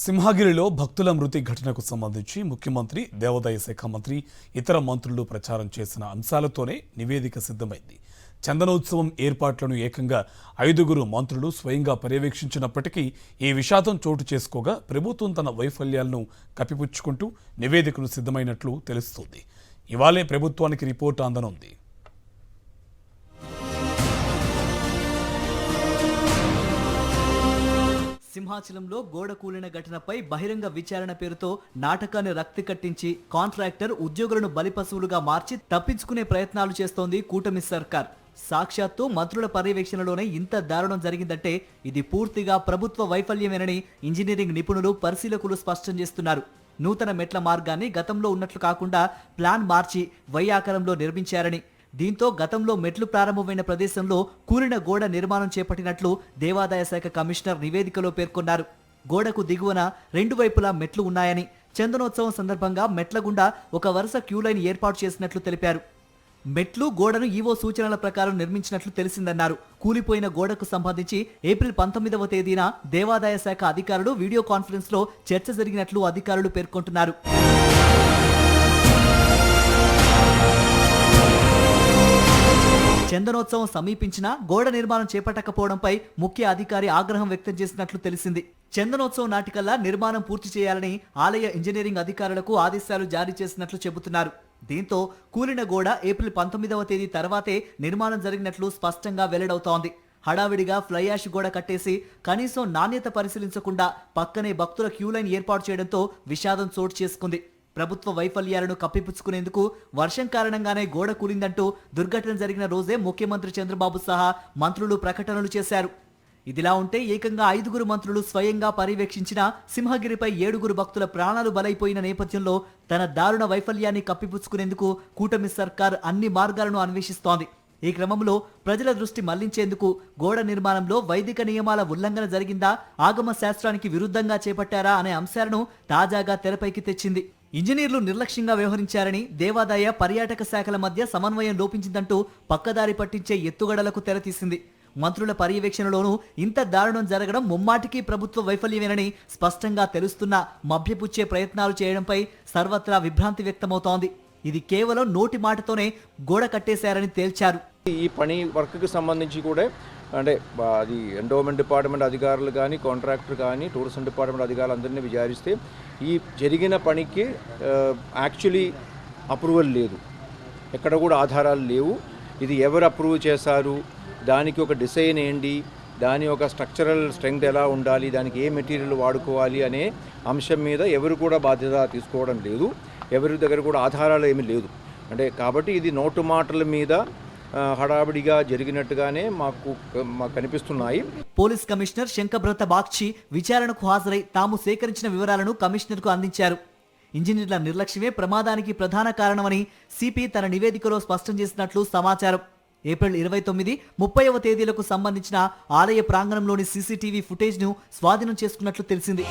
సింహగిరిలో భక్తుల మృతి ఘటనకు సంబంధించి ముఖ్యమంత్రి, దేవాదాయ శాఖ మంత్రి, ఇతర మంత్రులు ప్రచారం చేసిన అంశాలతోనే నివేదిక సిద్ధమైంది. చందనోత్సవం ఏర్పాట్లను ఏకంగా 5 మంత్రులు స్వయంగా పర్యవేక్షించినప్పటికీ ఈ విషాదం చోటు చేసుకోగా ప్రభుత్వం తన వైఫల్యాలను కప్పిపుచ్చుకుంటూ నివేదికను సిద్ధమైనట్లు తెలుస్తోంది. ఇవాళే ప్రభుత్వానికి రిపోర్టు అందనుంది. సింహాచలంలో గోడ కూలిన ఘటనపై బహిరంగ విచారణ పేరుతో నాటకాన్ని రక్తి కట్టించి కాంట్రాక్టర్ ఉద్యోగులను బలిపశువులుగా మార్చి తప్పించుకునే ప్రయత్నాలు చేస్తోంది కూటమి సర్కార్. సాక్షాత్తు మంత్రుల పర్యవేక్షణలోనే ఇంత దారుణం జరిగిందంటే ఇది పూర్తిగా ప్రభుత్వ వైఫల్యమేనని ఇంజనీరింగ్ నిపుణులు, పరిశీలకులు స్పష్టం చేస్తున్నారు. నూతన మెట్ల మార్గాన్ని గతంలో ఉన్నట్లు కాకుండా ప్లాన్ మార్చి వైయాకారంలో నిర్మించారని, దీంతో గతంలో మెట్లు ప్రారంభమైన ప్రదేశంలో కూలిన గోడ నిర్మాణం చేపట్టినట్లు దేవాదాయ శాఖ కమిషనర్ నివేదికలో పేర్కొన్నారు. గోడకు దిగువన 2 వైపులా మెట్లు ఉన్నాయని, చందనోత్సవం సందర్భంగా మెట్ల గుండా ఒక వరుస క్యూలైన్ ఏర్పాటు చేసినట్లు తెలిపారు. మెట్లు, గోడను ఈవో సూచనల ప్రకారం నిర్మించినట్లు తెలిసిందన్నారు. కూలిపోయిన గోడకు సంబంధించి ఏప్రిల్ 19వ తేదీన దేవాదాయ శాఖ అధికారులు వీడియో కాన్ఫరెన్స్ లో చర్చ జరిగినట్లు అధికారులు పేర్కొంటున్నారు. చందనోత్సవం సమీపించినా గోడ నిర్మాణం చేపట్టకపోవడంపై ముఖ్య అధికారి ఆగ్రహం వ్యక్తం చేసినట్లు తెలిసింది. చందనోత్సవం నాటికల్లా నిర్మాణం పూర్తి చేయాలని ఆలయ ఇంజనీరింగ్ అధికారులకు ఆదేశాలు జారీ చేసినట్లు చెబుతున్నారు. దీంతో కూలిన గోడ ఏప్రిల్ 19వ తేదీ తర్వాతే నిర్మాణం జరిగినట్లు స్పష్టంగా వెల్లడవుతోంది. హడావిడిగా ఫ్లై యాష్ గోడ కట్టేసి కనీసం నాణ్యత పరిశీలించకుండా పక్కనే భక్తుల క్యూలైన్ ఏర్పాటు చేయడంతో విషాదం చోటు చేసుకుంది. ప్రభుత్వ వైఫల్యాలను కప్పిపుచ్చుకునేందుకు వర్షం కారణంగానే గోడ కూలిందంటూ దుర్ఘటన జరిగిన రోజే ముఖ్యమంత్రి చంద్రబాబు సహా మంత్రులు ప్రకటనలు చేశారు. ఇదిలా ఉంటే ఏకంగా 5 మంత్రులు స్వయంగా పర్యవేక్షించిన సింహగిరిపై 7 భక్తుల ప్రాణాలు బలైపోయిన నేపథ్యంలో తన దారుణ వైఫల్యాన్ని కప్పిపుచ్చుకునేందుకు కూటమి సర్కార్ అన్ని మార్గాలను అన్వేషిస్తోంది. ఈ క్రమంలో ప్రజల దృష్టి మళ్లించేందుకు గోడ నిర్మాణంలో వైదిక నియమాల ఉల్లంఘన జరిగిందా, ఆగమ శాస్త్రానికి విరుద్ధంగా చేపట్టారా అనే అంశాలను తాజాగా తెరపైకి తెచ్చింది. ఇంజనీర్లు నిర్లక్ష్యంగా వ్యవహరించారని, దేవాదాయ, పర్యాటక శాఖల మధ్య సమన్వయం లోపించిందంటూ పక్కదారి పట్టించే ఎత్తుగడలకు తెరతీసింది. మంత్రుల పర్యవేక్షణలోనూ ఇంత దారుణం జరగడం ముమ్మాటికి ప్రభుత్వ వైఫల్యమేనని స్పష్టంగా తెలుస్తున్నా మభ్యపుచ్చే ప్రయత్నాలు చేయడంపై సర్వత్రా విభ్రాంతి వ్యక్తమవుతోంది. ఇది కేవలం నోటి మాటతోనే గోడ కట్టేశారని తేల్చారు. ఈ పని వర్క్కి సంబంధించి కూడా అంటే అది ఎండోమెంట్ డిపార్ట్మెంట్ అధికారులు కానీ, కాంట్రాక్టర్ కానీ, టూరిజం డిపార్ట్మెంట్ అధికారులందరినీ విచారిస్తే ఈ జరిగిన పనికి యాక్చువల్లీ అప్రూవల్ లేదు, ఎక్కడ కూడా ఆధారాలు లేవు. ఇది ఎవరు అప్రూవ్ చేశారు, దానికి ఒక డిజైన్ ఏంటి, దాని ఒక స్ట్రక్చరల్ స్ట్రెంగ్త్ ఎలా ఉండాలి, దానికి ఏ మెటీరియల్ వాడుకోవాలి అనే అంశం మీద ఎవరు కూడా బాధ్యత తీసుకోవడం లేదు. ఎవరి దగ్గర కూడా ఆధారాలు ఏమీ లేదు. అంటే కాబట్టి ఇది నోటు మాటల మీద హడావిడిగా జరిగినట్టుగానే మాకు కనిపిస్తున్నాయి. పోలీస్ కమిషనర్ శంకబ్రత బాగ్చి విచారణకు హాజరై తాము సేకరించిన వివరాలను కమిషనర్కు అందించారు. ఇంజనీర్ల నిర్లక్ష్యమే ప్రమాదానికి ప్రధాన కారణమని సిపి తన నివేదికలో స్పష్టం చేసినట్లు సమాచారం. ఏప్రిల్ 29, 30వ తేదీలకు సంబంధించిన ఆలయ ప్రాంగణంలోని సీసీటీవీ ఫుటేజ్ను స్వాధీనం చేసుకున్నట్లు తెలిసింది.